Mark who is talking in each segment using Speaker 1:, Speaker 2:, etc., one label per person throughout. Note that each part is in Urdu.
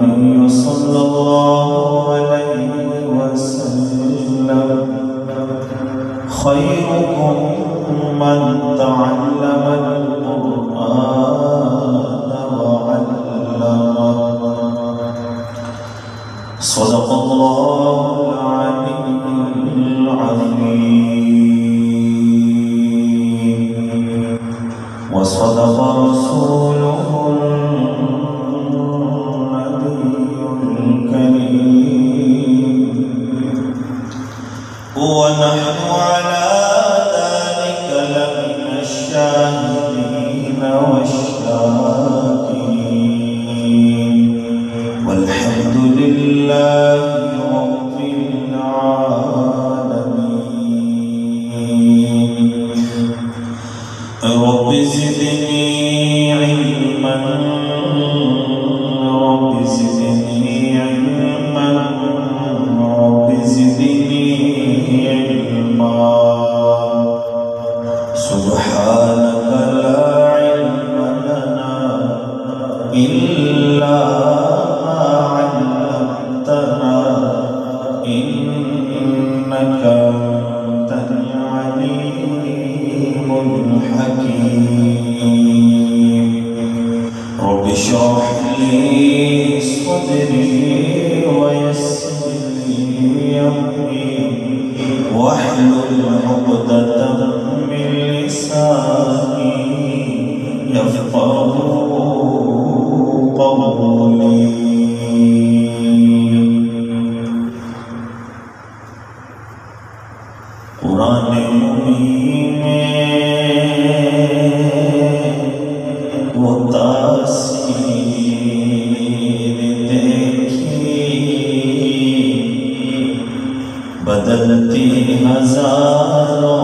Speaker 1: النبي صلى الله عليه وسلم خيركم من تعلم القرآن وعلمه صدق الله العلي العظيم وصدق رسوله ونحن على ذلك لمن الشاهدين والشاكرين والحمد لله رب العالمين رب زدني علما رب زدني علما رب زدني سبحانك لا علم لنا إلا ما علمتنا إنك أنت العليم الحكيم رب اشرح لي صدري ويسر لي أمري واحلل عقدة من لساني يفقهوا قولي قرآن مبین وہ تاثیر دیکھی بدلتی ہزاروں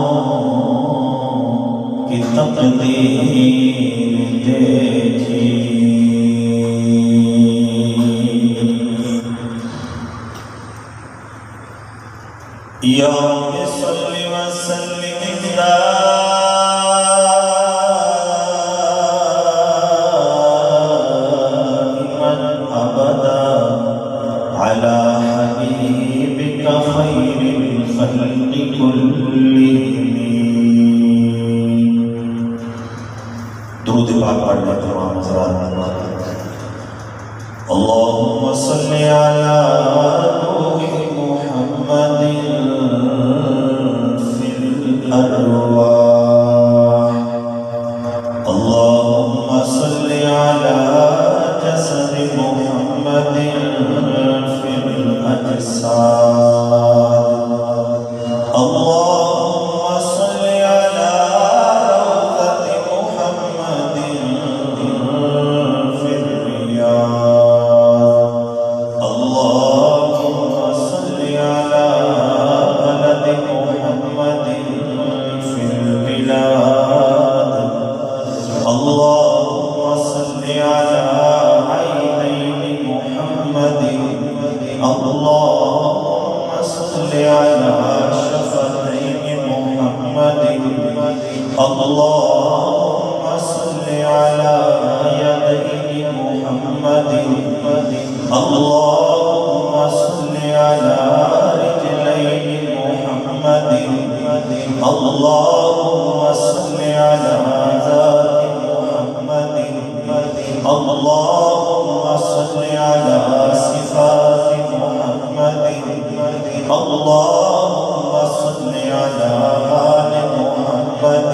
Speaker 1: کی تقدیر دیکھی یا رب صلی وسلم دائما ابدا علی حبیبک خیر الخلق كلهم درود پاک پڑھنے تمام حضرات اللهم صل على روح محمد في الأرواح اللهم صل على جسد محمد في الأجساد اللهم صل على روضة محمد في الرياض اللهم صل على بلد محمد في البلاد اللهم صل على عينين محمد اللهم صل على شفتين محمد اللهم صل على يدين محمد اللهم صل على رجلين محمد اللهم صل على ذات محمد اللهم صل على صفات محمد اللهم صل على آل محمد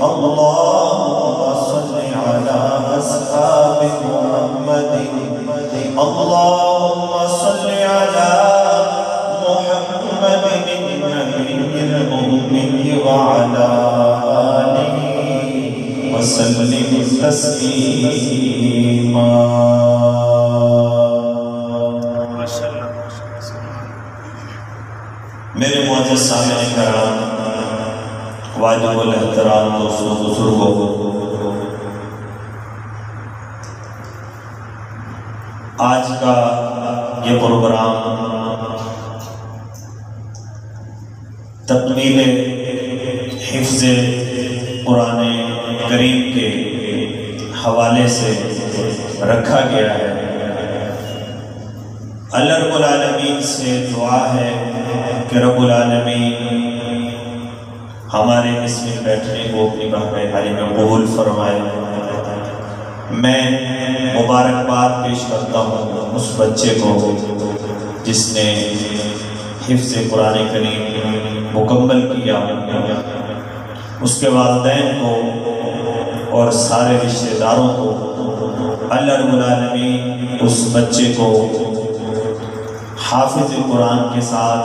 Speaker 1: اللهم صل على أصحاب محمد اللهم صل على محمد النبي الأمي وعلى آله وسلم تسليما میرے معزز سامعین کرام واجب الاحترام دوستوں بزرگوں آج کا یہ پروگرام تکمیل حفظ قرآن کریم کے حوالے سے رکھا گیا ہے اللہ رب العالمین سے دعا ہے کہ رب العالمین ہمارے اس میں بیٹھنے کو اپنی بارگاہ عالی میں قبول فرمائے۔ میں مبارکباد پیش کرتا ہوں اس بچے کو جس نے حفظ قرآن کریم مکمل کیا، اس کے والدین کو اور سارے رشتہ داروں کو اللہ رب العالمین اس بچے کو حافظ قرآن کے ساتھ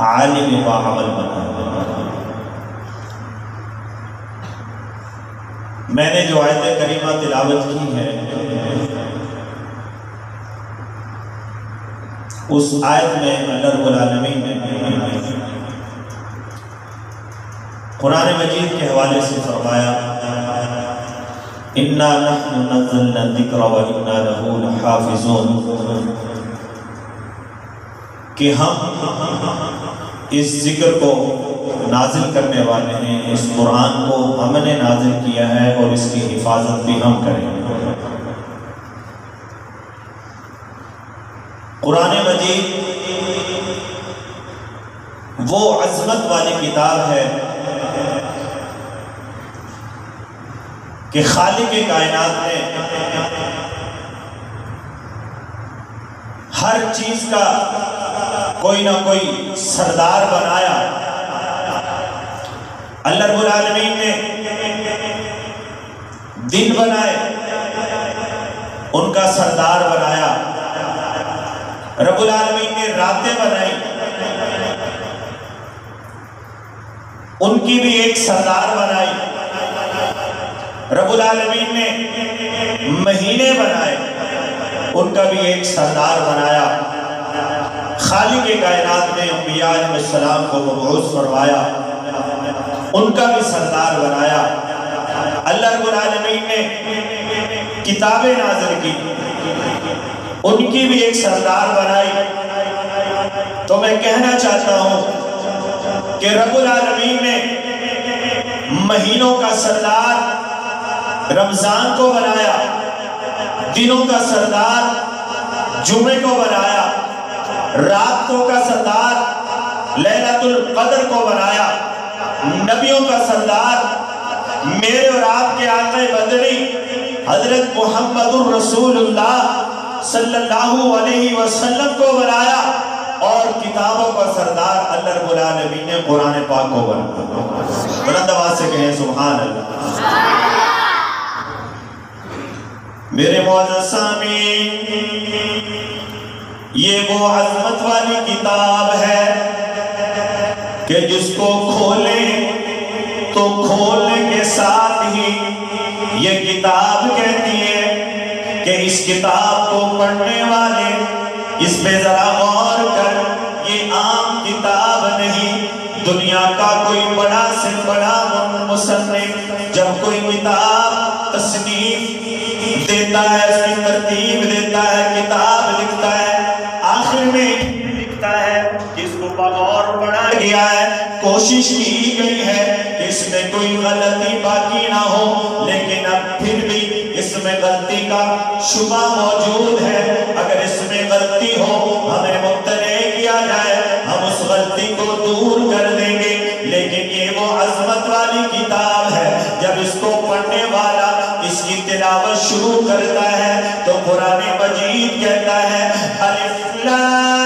Speaker 1: عالم باعمل بنا۔ میں نے جو آیت کریمہ تلاوت کی ہے اس آیت میں اللہ رب العالمین نے قرآن مجید کے حوالے سے فرمایا اِنَّا نَحْنُ نَزَّلْنَا الذِّكْرَ وَإِنَّا لَهُ لَحَافِظُونَ، کہ ہم اس ذکر کو نازل کرنے والے ہیں، اس قرآن کو ہم نے نازل کیا ہے اور اس کی حفاظت بھی ہم کریں گے۔ قرآن مجید وہ عظمت والی کتاب ہے کہ خالق کائنات نے ہر چیز کا کوئی نہ کوئی سردار بنایا۔ اللہ رب العالمین نے دن بنائے، ان کا سردار بنایا۔ رب العالمین نے راتیں بنائی، ان کی بھی ایک سردار بنائی۔ رب العالمین نے مہینے بنائے، ان کا بھی ایک سردار بنایا۔ خالق کائنات نے انبیاء علیہ السلام کو مبعوث فرمایا، ان کا بھی سردار بنایا۔ اللہ رب العالمین نے کتابیں نازل کی، ان کی بھی ایک سردار بنائی۔ تو میں کہنا چاہتا ہوں کہ رب العالمین نے مہینوں کا سردار رمضان کو بنایا، دنوں کا سردار جمعے کو بنایا، راتوں کا سردار لیلۃ القدر کو بنایا، نبیوں کا سردار میرے اور آپ کے آقا بدری حضرت محمد الرسول اللہ صلی اللہ علیہ وسلم کو بنایا، اور کتابوں کا سردار اللہ رب العالمین نے قرآن پاک کو بنایا۔ بلند آواز سے کہیں سبحان اللہ۔ میرے معزز سامعین، یہ وہ عظمت والی کتاب ہے کہ جس کو کھولیں تو کھولنے کے ساتھ ہی یہ کتاب کہتی ہے کہ اس کتاب کو پڑھنے والے اس پہ ذرا غور کر، یہ عام کتاب نہیں۔ دنیا کا کوئی بڑا سے بڑا مصنف جب کوئی کتاب تصنیف دیتا ہے، اس کی ترتیب دیتا ہے، کتاب لکھتا ہے، آخر میں لکھتا ہے کہ اس کو بغور پڑھا گیا ہے، کوشش کی گئی ہے کہ اس میں کوئی غلطی باقی نہ ہو، لیکن اب پھر بھی اس میں غلطی کا شبہ موجود ہے۔ اگر اس میں غلطی ہو ہمیں مطلع کیا جائے، ہم اس غلطی کو دور کر دیں گے۔ لیکن یہ وہ عظمت والی کتاب ہے، جب اس کو پڑھنے والا اس کی تلاوت شروع کرتا ہے تو قرآن مجید کہتا ہے الف لام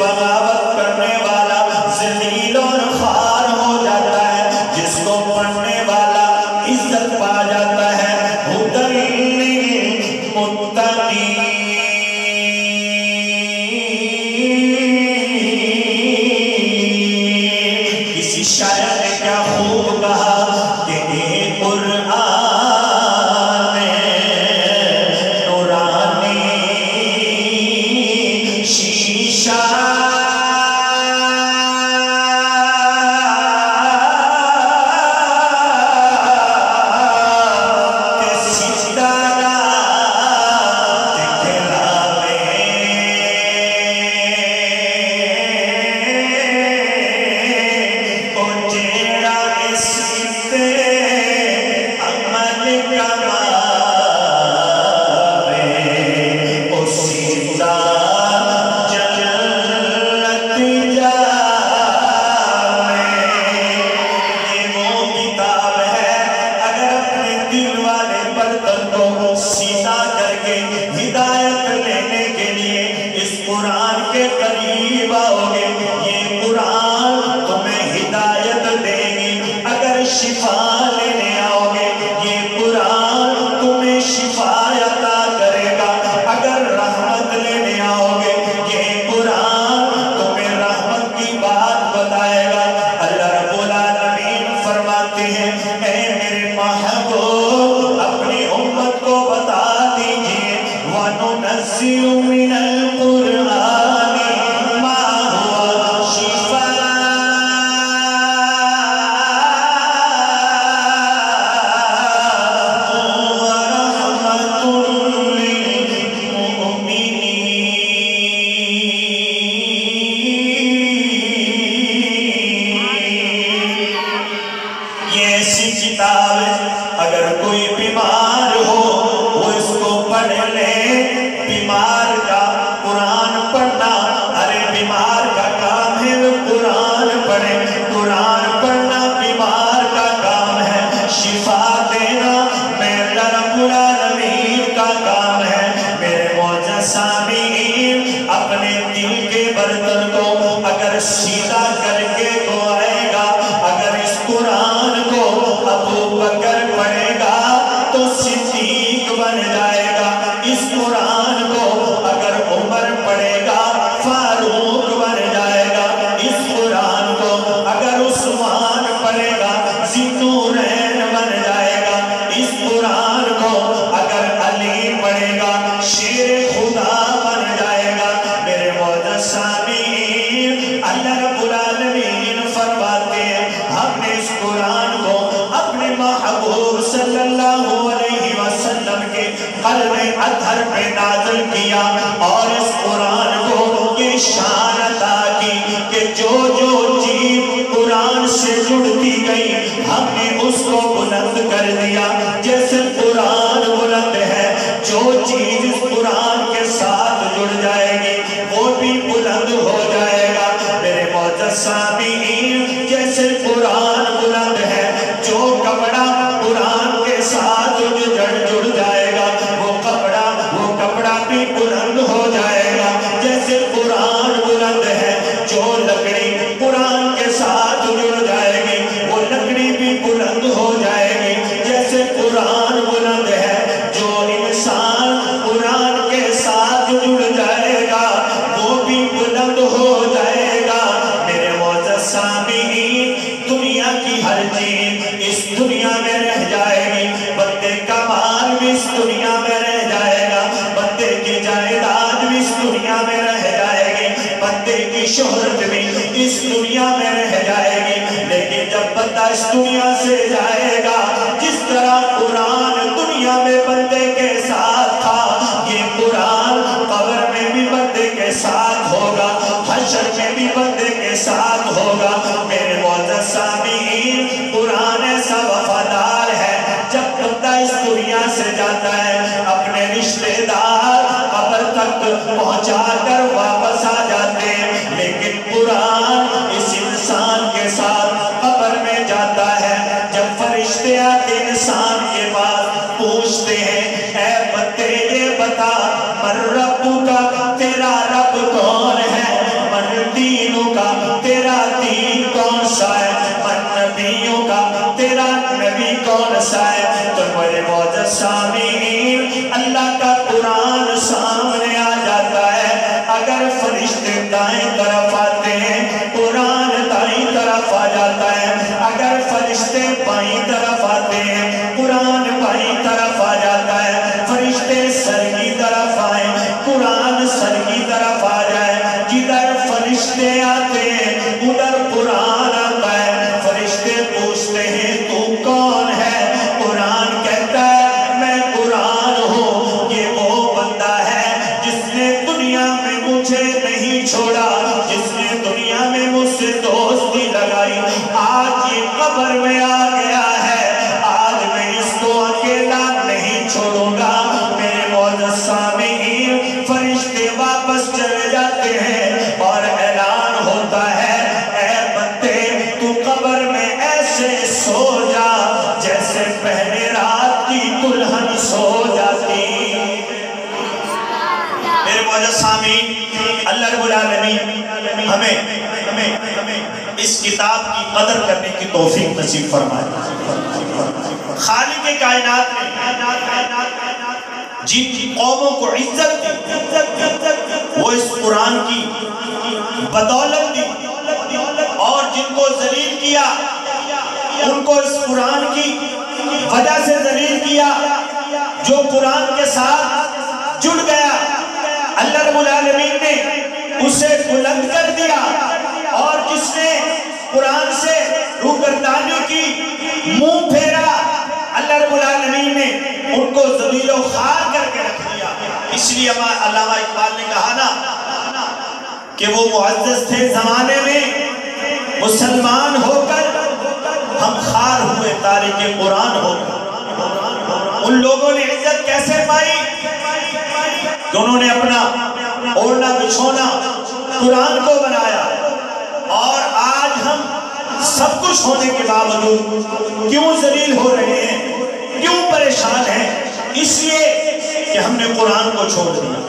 Speaker 1: بغاوت کرنے کسی شاعر نے کیا خوب کہا کہ یہ قرآن نورانی شیشہ اگر کوئی بیمار ہو وہ اس کو پڑھ لے. بیمار کا قرآن پڑھنا، ارے بیمار کا کام ہے وہ قرآن پڑھے. قرآن پڑھنا بیمار کا کام ہے. شفا دینا میرا رب العالمین کا کام ہے. میرے معزز سامعین، اپنے دل کے برتن کو اگر سیدھا کر کے کو آئے گا، اگر اس قرآن کو ابو بکر پڑھے گا تو صدیق بن جائے گا. اس قرآن کو اگر عمر پڑھے گا فاروق بن جائے گا. اس قرآن کو اگر عثمان پڑھے گا ذی-النورین بن جائے گا. اس قرآن کو اگر علی پڑھے گا شیر خدا بن جائے گا. میرے معزز سامعین، اللہ رب العالمین فرماتے ہیں ہم نے اس قرآن کو اپنے محبوب صلی اللہ علیہ وسلم کے قلب اطہر پہ نازل کیا، اور اس قرآن کو یہ شان عطا کی کہ جو جو چیز قرآن سے جڑتی گئی ہم نے اس کو بلند کر دیا. جیسے قرآن بلند ہے، جو چیز اس قرآن کے ساتھ جڑ جائے گی وہ بھی بلند ہو جائے گا. میرے معزز سامعین، جیسے قرآن بلند ہے، جو کپڑا قرآن کے ساتھ جڑ جائے گا وہ کپڑا بھی بلند ہو جائے گا. جیسے قرآن بلند ہے، جو لکڑی قرآن کے ساتھ جڑ جائے گی وہ لکڑی بھی بلند ہو جائے گی. جیسے قرآن بلند ہے، جو انسان قرآن کے ساتھ جڑ جائے گا وہ بھی بلند ہو جائے گا. میرے معزز سامعین، دنیا کی ہر چیز اس دنیا میں رہ جائے گی. بندے کا مال بھی اس دنیا میں رہ جائے گا. بندے کی جائیداد بھی اس دنیا میں رہ جائے گی. بندے کی شہرت بھی اس دنیا میں رہ جائے گی. لیکن جب بندہ اس دنیا سے جائے گا، جس طرح قرآن دنیا میں بندے کے ساتھ تھا، یہ قرآن قبر میں بھی بندے کے ساتھ ہوگا، حشر میں بھی بندے کے ساتھ ہوگا. میرے معزز سامعین، قرآن ایسا وفادار ہے، جب بندہ اس دنیا سے جاتا ہے اپنے رشتہ دار قبر تک پہنچا کر واپس آ جاتے ہیں، لیکن قرآن اس انسان کے ساتھ قبر میں جاتا ہے. جب فرشتے آتے انسان کے پاس پوچھتے ہیں، اے بندے یہ بتا من ربو کا، تیرا رب کون ہے؟ من دینوں کا، تیرا دین کون سا ہے؟ من نبیوں کا، تیرا نبی کون سا ہے؟ تو میرے معزز سامعین، اللہ کا قرآن معزز سامعین، اللہ رب العالمین ہمیں اس کتاب کی قدر کرنے کی توفیق نصیب فرمائے۔ خالق کائنات نے جن قوموں کو عزت دی وہ اس قرآن کی بدولت دی، اور جن کو ذلیل کیا ان کو اس قرآن کی وجہ سے ذلیل کیا۔ جو قرآن کے ساتھ جڑ گیا اللہ رب العالمین نے اسے بلند کر دیا، اور جس نے قرآن سے روگردانی کی منہ پھیرا اللہ رب العالمین نے ان کو ذلیل و خوار کر کے رکھ دیا۔ اس لیے علامہ اقبال نے کہا نا کہ وہ معزز تھے زمانے میں، مسلمان ہو کر ہم خوار ہوئے تارک قرآن ہو کر۔ ان لوگوں نے عزت کیسے پائی کہ انہوں نے اپنا اوڑھنا بچھونا قرآن کو بنایا، اور آج ہم سب کچھ ہونے کے باوجود کیوں ذلیل ہو رہے ہیں، کیوں پریشان ہیں؟ اس لیے کہ ہم نے قرآن کو چھوڑ دیا۔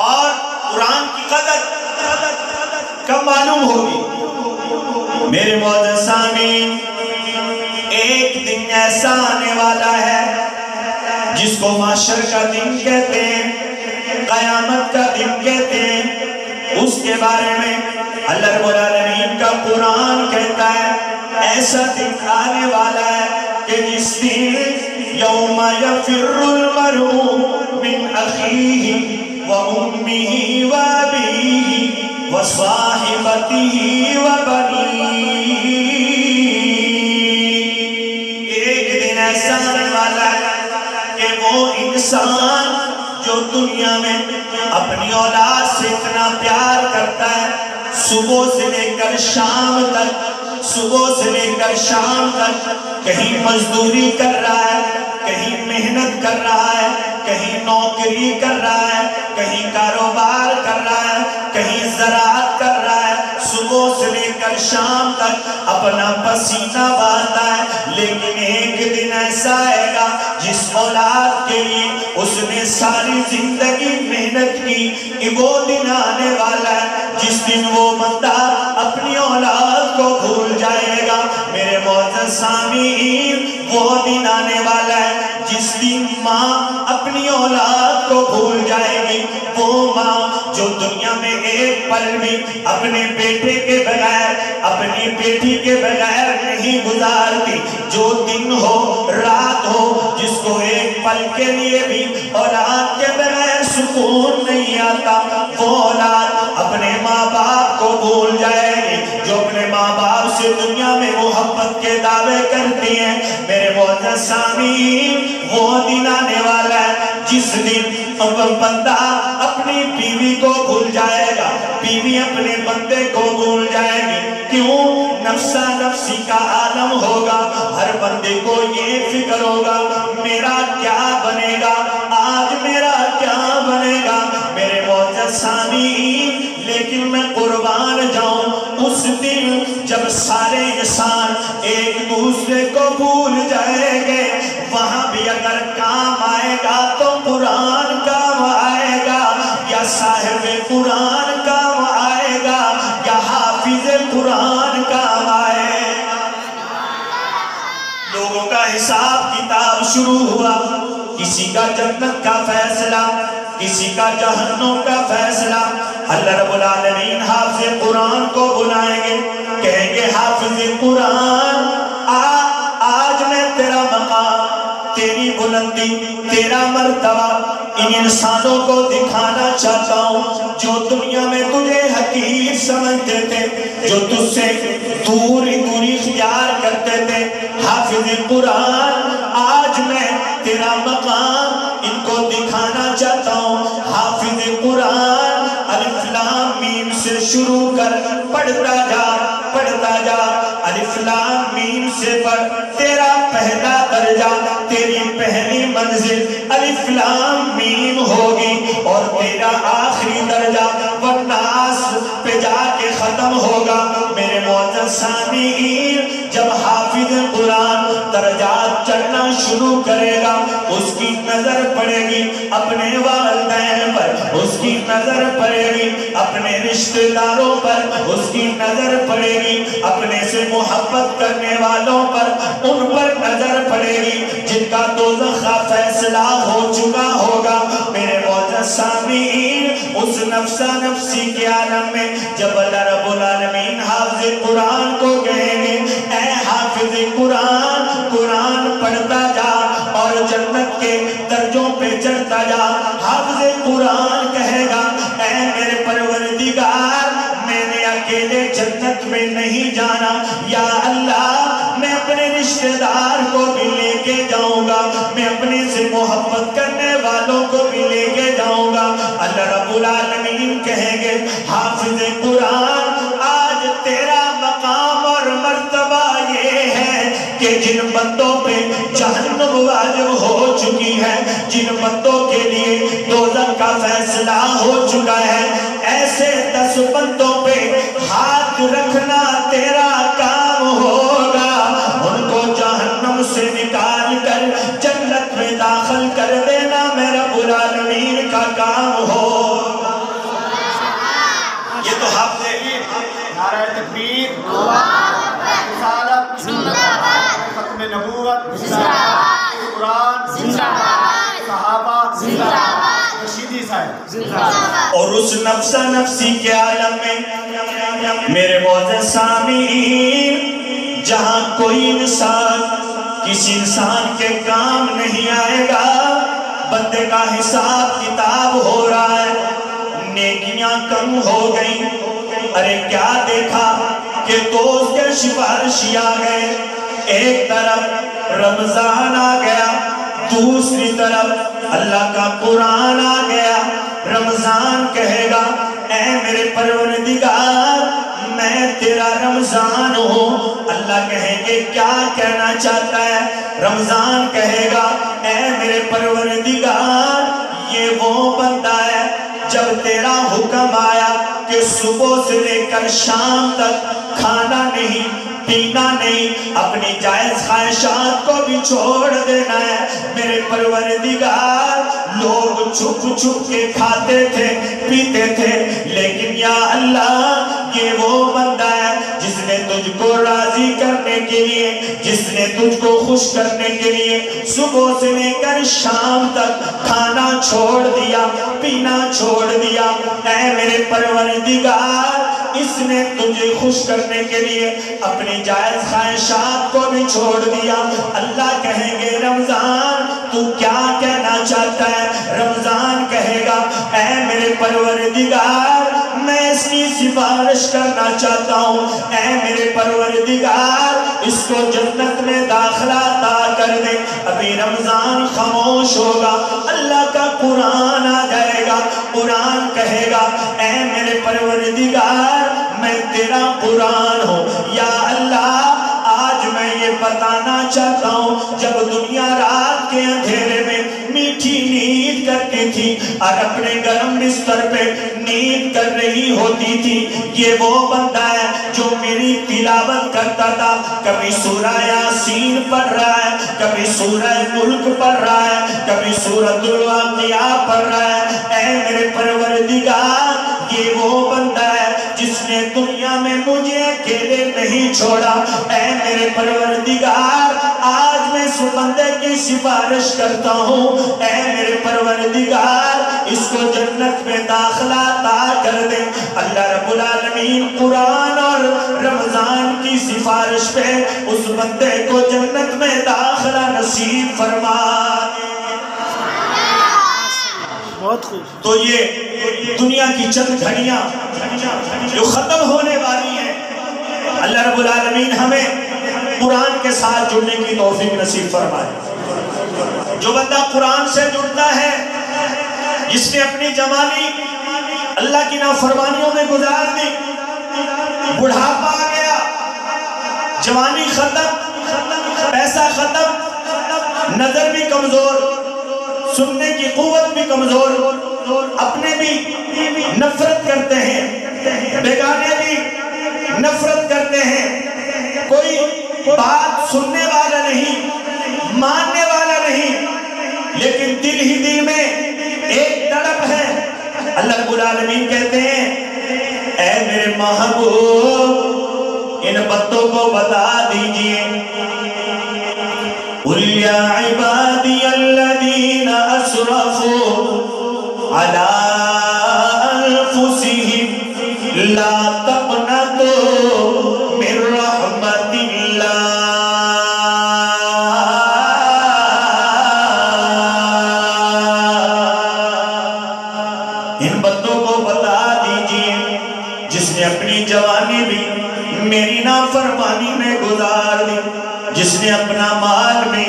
Speaker 1: اور قرآن کی قدر کب معلوم ہوگی؟ میرے معزز سامعین، ایک دن ایسا آنے والا ہے جس کو محشر کا دن کہتے ہیں، قیامت کا دن کہتے ہیں۔ اس کے بارے میں اللہ رب العالمین کا قرآن کہتا ہے ایسا دن آنے والا ہے کہ جس دن یوم یفر المرء من اخیہ وامہ وابیہ وصاحبتہ وبنیہ۔ ایسا آنے والا ہے کہ وہ انسان جو دنیا میں اپنی اولاد سے اتنا پیار کرتا ہے، صبح سے لے کر شام تک کہیں مزدوری کر رہا ہے، کہیں محنت کر رہا ہے، کہیں نوکری کر رہا ہے، کہیں کاروبار کر رہا ہے، کہیں زراعت کر رہا ہے، صبح سے لے کر شام تک اپنا پسینہ بہاتا ہے، لیکن ایک دن ایسا آئے گا جس اولاد کے لیے اس نے ساری زندگی محنت کی، وہ دن آنے والا ہے جس دن وہ بندہ اپنی اولاد کو بھول جائے گا۔ میرے معزز سامعین، وہ دن آنے والا ہے جس دن ماں اپنی اولاد کو بھول جائے گی، وہ ماں جو دنیا میں ایک پل بھی اپنے بیٹے کے بغیر، اپنی بیٹی کے بغیر نہیں گزارتی، جو دن ہو رات ہو جس کو ایک پل کے لیے بھی اولاد کے بغیر سکون نہیں آتا، وہ اولاد اپنے ماں باپ کو بھول جائے گی، جو اپنے ماں باپ سے دنیا میں محبت کے دعوے کرتی ہیں۔ میرے معزز سامعین، وہ دن آنے والا ہے جس دن بندہ اپنی بیوی کو بھول جائے گا، بیوی اپنے بندے کو بھول جائے گی۔ کیوں؟ نفسا نفسی کا عالم ہوگا، ہر بندے کو یہ فکر ہوگا میرا کیا بنے گا، آج میرا کیا بنے گا۔ میرے معزز سامعین، لیکن میں قربان جاؤں اس دن جب سارے انسان ایک دوسرے کو بھول جائیں گے، وہاں بھی اگر کام آئے گا تو قرآن کام آئے گا، یا صاحب قرآن کام آئے گا، یا حافظ قرآن کام آئے گا۔ لوگوں کا حساب کتاب شروع ہوا، کسی کا جنت کا فیصلہ، کسی کا جہنم کا فیصلہ۔ اللہ رب العالمین حافظ قرآن کو بلائیں گے، کہیں گے حافظ قرآن آج میں تیرا مقام، تیری بلندی، تیرا مرتبہ ان انسانوں کو دکھانا چاہتا ہوں جو دنیا میں تجھے حقیر سمجھتے تھے، جو تجھ سے دوری اختیار کرتے تھے۔ حافظ قرآن آج میں تیرا مقام ان کو دکھانا چاہتا ہوں۔ حافظ قرآن الف لام میم سے شروع کر پڑھتا جا الف لام میم سے پڑھ، تیرا پہلا درجہ، تیری پہلی منزل الف لام میم ہوگی، اور تیرا آخری درجہ والناس پہ جا کے ختم ہوگا۔ میرے معزز سامعین، جب حافظ قرآن درجات چڑھنا شروع کرے گا، اس کی نظر پڑے گی اپنے والدین اس کی نظر پڑے گی اپنے رشتہ داروں پر، اس کی نظر پڑے گی اپنے سے محبت کرنے والوں پر، ان پر نظر پڑے گی جن کا دوزخ کا فیصلہ ہو چکا ہوگا۔ میرے معزز سامعین، اس نفسا نفسی کے عالم میں جب اللہ رب العالمین حافظ قرآن کو کہیں گے اے حافظ قرآن، قرآن پڑھتا جا اور جنت کے درجوں پہ چڑھتا جا، حافظ قرآن کہے گا اے میرے پروردگار، میں نے اکیلے جنت میں نہیں جانا، یا اللہ میں اپنے رشتہ دار کو بھی لے کے جاؤں گا، میں اپنے سے محبت کرنے والوں کو بھی لے کے جاؤں گا۔ اللہ رب العالمین کہیں گے حافظ قرآن، آج تیرا مقام اور مرتبہ یہ ہے کہ جن بندوں پہ جہنم واجب ہو چکی ہے، جن بندوں کے لیے دوزخ کا فیصلہ ہو چکا ہے، ایسے 10 بندوں پہ ہاتھ رکھنا تیرا کام ہوگا، ان کو جہنم سے نکال کر جنت میں داخل کر دینا میرا رب العالمین کا کام ہوگا۔ یہ تو حافظ
Speaker 2: نعرہ تکبیر، رسالت، ختم نبوت، قرآن، صحابہ، رشیدی صاحب،
Speaker 1: اور اس نفسا نفسی کے عالم میں میرے معزز سامعین، جہاں کوئی انسان کسی انسان کے کام نہیں آئے گا، بندے کا حساب کتاب ہو رہا ہے، نیکیاں کم ہو گئیں، ارے کیا دیکھا کہ دوست کے سفارشی آ گئے، ایک طرف رمضان آ گیا، دوسری طرف اللہ کا قرآن آ گیا۔ رمضان کہے گا اے میرے پروردگار میں تیرا رمضان ہوں، اللہ کہیں گے کیا کہنا چاہتا ہے؟ رمضان کہے گا اے میرے پروردگار یہ وہ بندہ ہے جب تیرا حکم آیا کہ صبح سے لے کر شام تک کھانا نہیں پینا نہیں، اپنی جائز خواہشات کو بھی چھوڑ دینا ہے، میرے پروردگار لوگ چھپ چھپ کے کھاتے تھے پیتے تھے، لیکن یا اللہ یہ وہ بندہ ہے جس نے تجھ کو راضی کرنے کے لیے، جس نے تجھ کو خوش کرنے کے لیے صبح سے لے کر شام تک کھانا چھوڑ دیا پینا چھوڑ دیا۔ اے میرے پروردگار اس نے تجھے خوش کرنے کے لیے اپنی جائز خواہشات کو بھی چھوڑ دیا۔ اللہ کہیں گے رمضان تو کیا کہنا چاہتا ہے؟ رمضان کہے گا اے میرے پروردگار میں اس کی سفارش کرنا چاہتا ہوں، اے میرے پروردگار اس کو جنت میں داخلہ عطا کر دے۔ ابھی رمضان خاموش ہوگا، اللہ کا قرآن آ جائے گا، قرآن کہے گا اے میرے پروردگار میں تیرا قرآن ہوں، یا اللہ آج میں یہ بتانا چاہتا ہوں جب دنیا رات کے اندھیرے میں میٹھی نیند کرتی تھی اور اپنے گرم بستر پہ نیند کر رہی ہوتی تھی، یہ وہ بندہ ہے جو میری تلاوت کرتا تھا، کبھی سورہ یاسین پڑھ رہا ہے، کبھی سورہ ملک پڑھ رہا ہے، کبھی سورۃ الواقعہ پڑھ رہا ہے۔ اے میرے پروردگار یہ وہ بندہ ہے جس نے دنیا میں مجھے اکیلے نہیں چھوڑا، اے میرے پروردگار آج میں اس بندے کی سفارش کرتا ہوں، اے میرے پروردگار اس کو جنت میں داخلہ عطا کر دے۔ اللہ رب العالمین قرآن اور رمضان کی سفارش پہ اس بندے کو جنت میں داخلہ نصیب فرما دے۔
Speaker 2: بہت خوب۔
Speaker 1: تو یہ دنیا کی چند گھڑیاں جو ختم ہونے والی ہیں، اللہ رب العالمین ہمیں قرآن کے ساتھ جڑنے کی توفیق نصیب فرمائے۔ جو بندہ قرآن سے جڑتا ہے، جس نے اپنی جوانی اللہ کی نافرمانیوں میں گزار دی، بڑھاپا آ گیا، جوانی ختم، پیسہ ختم، نظر بھی کمزور، سننے کی قوت بھی کمزور، اپنے بھی نفرت کرتے ہیں، بیگانے بھی نفرت کرتے ہیں، کوئی بات سننے والا نہیں، ماننے والا نہیں، لیکن دل ہی دل میں ایک تڑپ ہے اللہ رب العالمین کہتے ہیں اے میرے محبوب ان بتوں کو بتا دیجئے قُلْ يَا عِبَادِيَ الَّذِينَ أَسْرَفُوا عَلَىٰ أَنفُسِهِمْ لَا تَقْنَطُوا مِن رَحْمَةِ اللَّهِ ان بندوں کو بتا دیجئے جس نے اپنی جوانی بھی میری نافرمانی میں گزار دی، جس نے اپنا مال بھی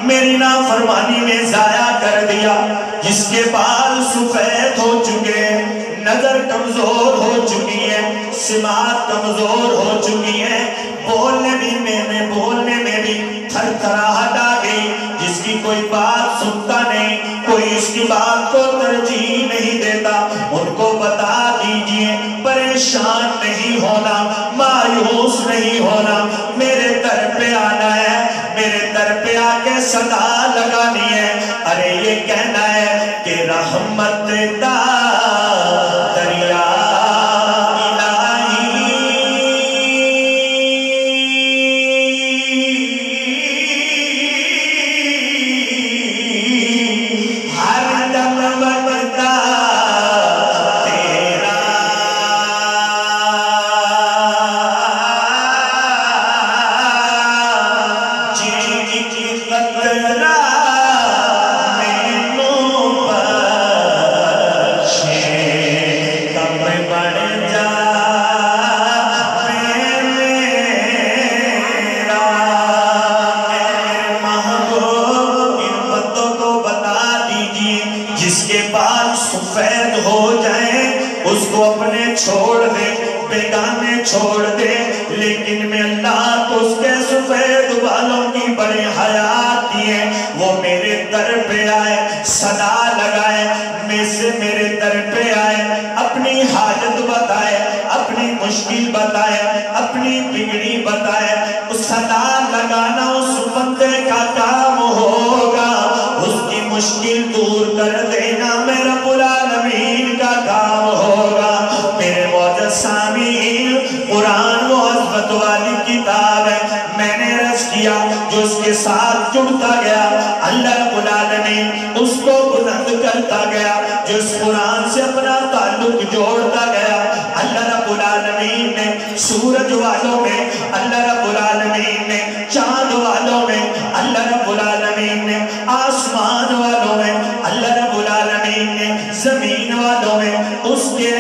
Speaker 1: میری نافرمانی میں ضائع کر دیا، جس کے بال سفید ہو چکے ہیں، نظر کمزور ہو چکی ہے، سماعت کمزور ہو چکی ہے، بولنے میں بھی تھر تھراہٹ آ گئی، جس کی کوئی بات سنتا نہیں، کوئی اس کی بات کو ترجیح نہیں دیتا، ان کو بتا دیجئے پریشان نہیں ہونا، مایوس نہیں ہونا، میرے در پہ آنا ہے، میرے در پہ آ کے صدا لگانی ہے، ارے یہ کہنا ہے کہ رحمت دا دریا چھوڑ دے، بیگانے چھوڑ دے، لیکن میں اللہ کو اس کے سفید بالوں کی بڑی حیات دیے، وہ میرے در پہ آئے، صدا لگائے، میرے در پہ آئے، اپنی حاجت بتائے، اپنی مشکل بتائے، اپنی بگڑی بتائے، اس صدا لگانا اس بندے کا کام ہوگا، اس کی مشکل دور کر دینا میں رب العالمین کا کام ہوگا۔ میرے معزز سامعین، قرآن وہ عظمت والی کتاب ہے، میں نے رض کیا جو اس کے ساتھ جڑتا گیا اللہ رب العالمین اس کو بلند کرتا گیا، جو اس قرآن سے اپنا تعلق جوڑتا گیا اللہ رب العالمین نے سورج والوں میں، اللہ رب العالمین نے چاند والوں میں، اللہ رب العالمین نے آسمان والوں میں، اللہ رب العالمین نے زمین والوں میں، اس کے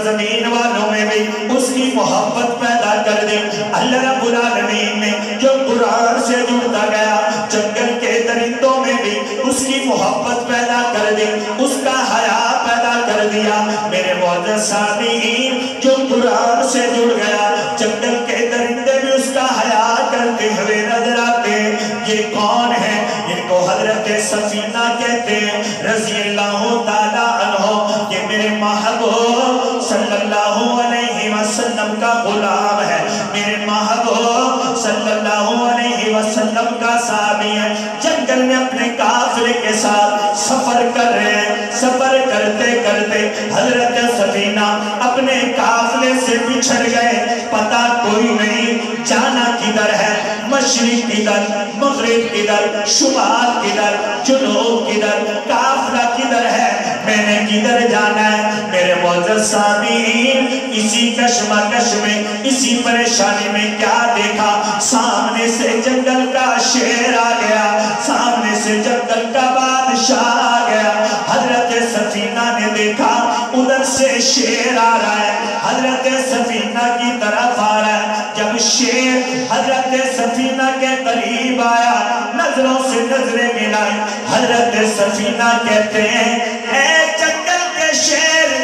Speaker 1: زمین والوں میں بھی اس کی محبت پیدا کر دی اللہ رب العالمین نے، جو قرآن سے جڑتا گیا جنگل کے درندوں میں بھی اس کی محبت پیدا کر دی، اس کا حیا پیدا کر دیا۔ میرے معزز سامعین، جو قرآن سے جڑ گیا جنگل کے درندے بھی اس کا حیا کرتے ہوئے نظر آتے ہیں۔ یہ کون ہے؟ ان کو حضرت سفینہ کہتے ہیں رضی اللہ تعالیٰ عنہ، یہ میرے محبوب صلی اللہ علیہ وسلم کا غلام ہے، میرے محبوب صلی اللہ علیہ وسلم کا صحابی ہے، جنگل میں اپنے قافلے کے ساتھ سفر کر رہے ہیں، سفر کرتے کرتے حضرت سفینہ اپنے قافلے سے بچھڑ گئے، پتہ کوئی نہیں جانا کدھر ہے، مشرق کدھر، مغرب کدھر، شمال کدھر، جنوب کدھر، قافلہ کدھر ہے، میں نے کدھر جانا ہے۔ میرے معزز سامعین، اسی کشمکش میں، اسی پریشانی میں کیا دیکھا؟ سامنے سے جنگل کا شیر آ گیا، سامنے سے جنگل کا بادشاہ آ گیا۔ حضرت سفینہ نے دیکھا ادھر سے شیر آ رہا ہے، حضرت سفینہ کی طرف آ رہا ہے۔ جب شیر حضرت سفینہ کے قریب آیا، نظروں سے نظریں ملائی، حضرت سفینہ کہتے ہیں اے جنگل کے شیر،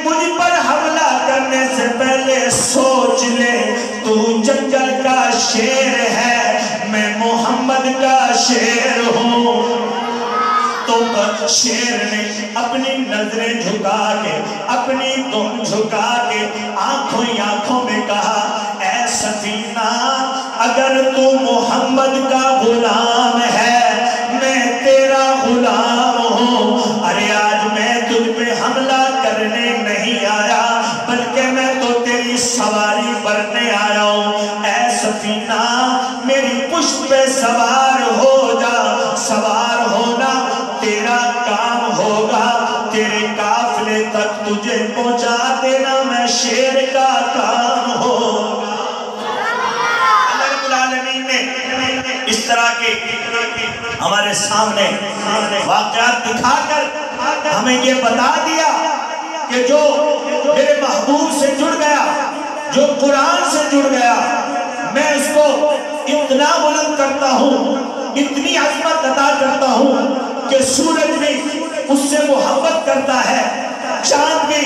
Speaker 1: مجھ پر حملہ کرنے سے پہلے سوچ لے، تو جنگل کا شیر ہے، میں محمد کا شیر ہوں۔ تو شیر نے اپنی نظریں جھکا کے، اپنی دم جھکا کے آنکھوں میں کہا اے سفینہ، اگر تو محمد کا غلام ہے، میں تیرا غلام ہوں، ارے آج میں تجھ پہ حملہ کر سوار ہو جا، سوار ہونا تیرا کام ہوگا، تیرے قافلے تک تجھے پہنچا دینا میں شیر کا کام ہوگا۔ اللہ رب العالمین نے اس طرح کے ہمارے سامنے واقعات دکھا کر ہمیں یہ بتا دیا کہ جو میرے محبوب سے جڑ گیا، جو قرآن سے جڑ گیا، میں اس کو اتنا بلند کرتا ہوں، اتنی عظمت عطا کرتا ہوں کہ سورج بھی اس سے محبت کرتا ہے، چاند بھی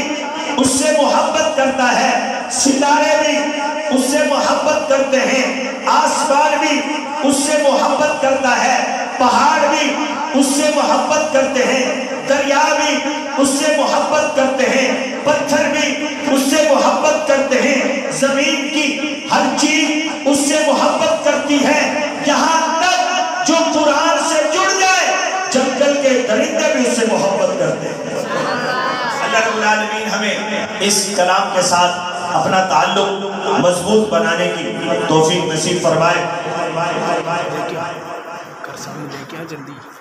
Speaker 1: اس سے محبت کرتا ہے، ستارے بھی اس سے محبت کرتے ہیں، آسمان بھی اس سے محبت کرتا ہے، پہاڑ بھی اس سے محبت کرتے ہیں، دریا بھی اس سے محبت کرتے ہیں، پتھر بھی اس سے محبت کرتے ہیں، زمین کی ہر چیز اس سے محبت کرتی ہے، یہاں تک جو قرآن سے جڑ جائے جنگل کے درندے بھی اس سے محبت کرتے ہیں۔ اللہ رب العالمین ہمیں اس کلام کے ساتھ اپنا تعلق مضبوط بنانے کی توفیق نصیب فرمائے۔
Speaker 2: کر سامنے لے کے آ جلدی۔